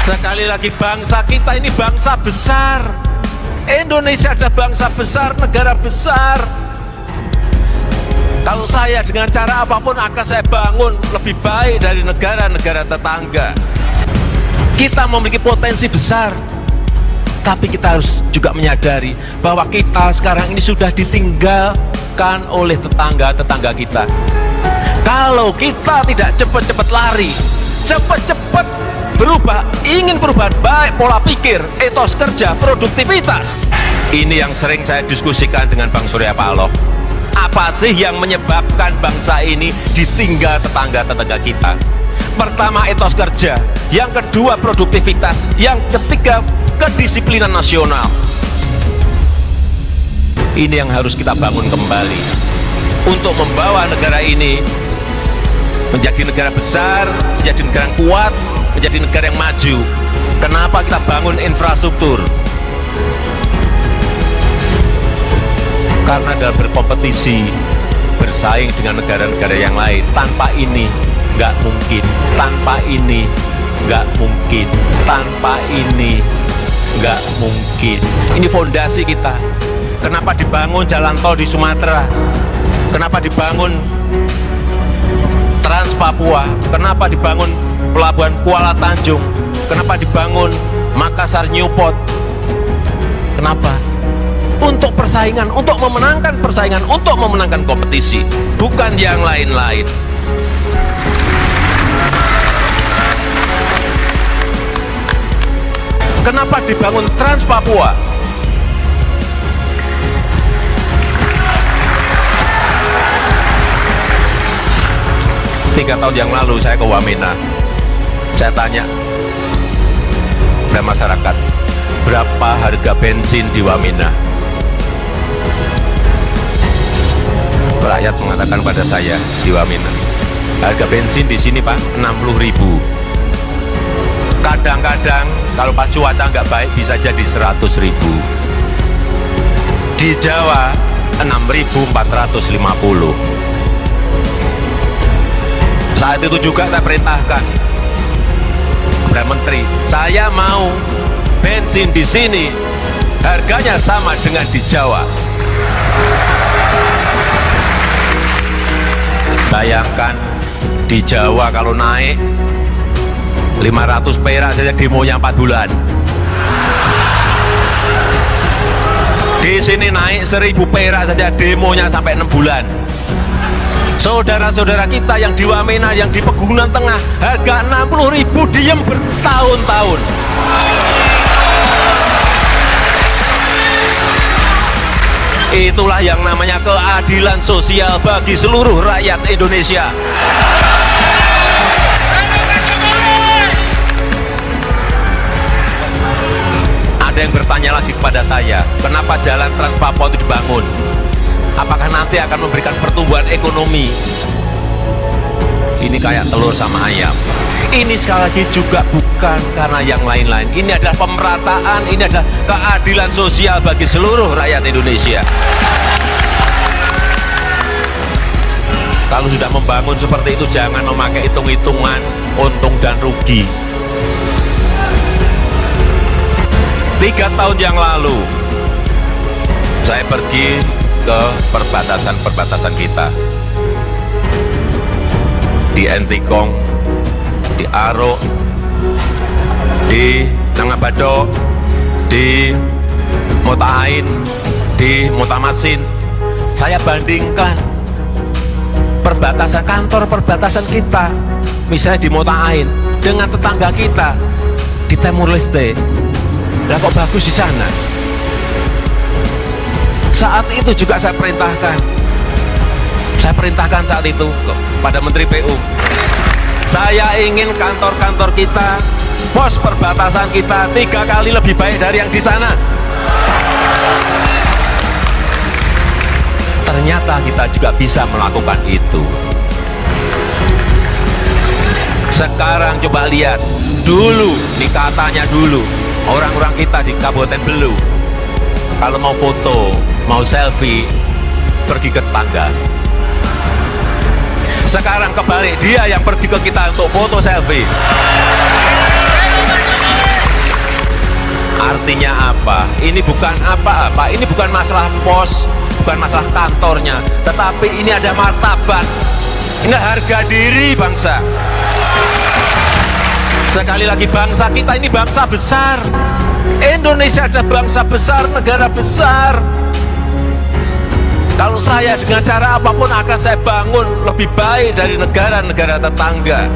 Sekali lagi, bangsa kita ini bangsa besar. Indonesia adalah bangsa besar, negara besar. Kalau saya dengan cara apapun akan saya bangun lebih baik dari negara-negara tetangga. Kita memiliki potensi besar, tapi kita harus juga menyadari bahwa kita sekarang ini sudah ditinggalkan oleh tetangga-tetangga kita. Kalau kita tidak cepat-cepat lari, cepat-cepat berubah, ingin perubahan baik pola pikir, etos kerja, produktivitas. Ini yang sering saya diskusikan dengan Bang Surya Paloh. Apa sih yang menyebabkan bangsa ini ditinggal tetangga-tetangga kita? Pertama, etos kerja. Yang kedua, produktivitas. Yang ketiga, kedisiplinan nasional. Ini yang harus kita bangun kembali untuk membawa negara ini menjadi negara besar, menjadi negara yang kuat, menjadi negara yang maju. Kenapa kita bangun infrastruktur? Karena dalam berkompetisi, bersaing dengan negara-negara yang lain. Tanpa ini nggak mungkin, tanpa ini nggak mungkin, tanpa ini nggak mungkin. Ini fondasi kita. Kenapa dibangun jalan tol di Sumatera? Kenapa dibangun Trans Papua? Kenapa dibangun pelabuhan Kuala Tanjung? Kenapa dibangun Makassar Newport? Kenapa? Untuk persaingan, untuk memenangkan persaingan, untuk memenangkan kompetisi, bukan yang lain-lain. Kenapa dibangun Trans Papua? Tiga tahun yang lalu saya ke Wamena, saya tanya kepada masyarakat, berapa harga bensin di Wamena? Rakyat mengatakan pada saya di Wamena, harga bensin di sini Pak 60.000. Kadang-kadang kalau pas cuaca nggak baik bisa jadi 100.000. Di Jawa 6.450. Saat itu juga saya perintahkan kepada menteri, saya mau bensin di sini harganya sama dengan di Jawa. Bayangkan di Jawa kalau naik 500 perak saja demonya 4 bulan. Di sini naik 1000 perak saja demonya sampai 6 bulan. Saudara-saudara kita yang di Wamena, yang di Pegunungan Tengah, harga 60.000 diem bertahun-tahun. Itulah yang namanya keadilan sosial bagi seluruh rakyat Indonesia. Ada yang bertanya lagi kepada saya, kenapa jalan Trans Papua itu dibangun? Apakah nanti akan memberikan pertumbuhan ekonomi? Ini kayak telur sama ayam. Ini sekali lagi juga bukan karena yang lain-lain. Ini adalah pemerataan, ini adalah keadilan sosial bagi seluruh rakyat Indonesia. Kalau sudah membangun seperti itu, jangan memakai hitung-hitungan untung dan rugi. 3 tahun yang lalu, saya pergi ke perbatasan-perbatasan kita. Di Entikong, di Arok, di Nangabado, di Motahain, di Motamasin. Saya bandingkan perbatasan, kantor perbatasan kita, misalnya di Motahain, dengan tetangga kita di Timur Leste. Lah kok bagus di sana? Saat itu juga saya perintahkan saat itu pada Menteri PU, saya ingin kantor-kantor kita, pos perbatasan kita 3 kali lebih baik dari yang di sana. Ternyata kita juga bisa melakukan itu. Sekarang coba lihat, dulu, nih katanya dulu, orang-orang kita di Kabupaten Belu, kalau mau foto, mau selfie, pergi ke tetangga. Sekarang kebalik, dia yang pergi ke kita untuk foto selfie. Artinya apa? Ini bukan apa-apa, ini bukan masalah pos, bukan masalah kantornya, tetapi ini ada martabat, ini harga diri bangsa. Sekali lagi, bangsa kita ini bangsa besar. Indonesia ada bangsa besar, negara besar. Kalau saya dengan cara apapun akan saya bangun lebih baik dari negara-negara tetangga.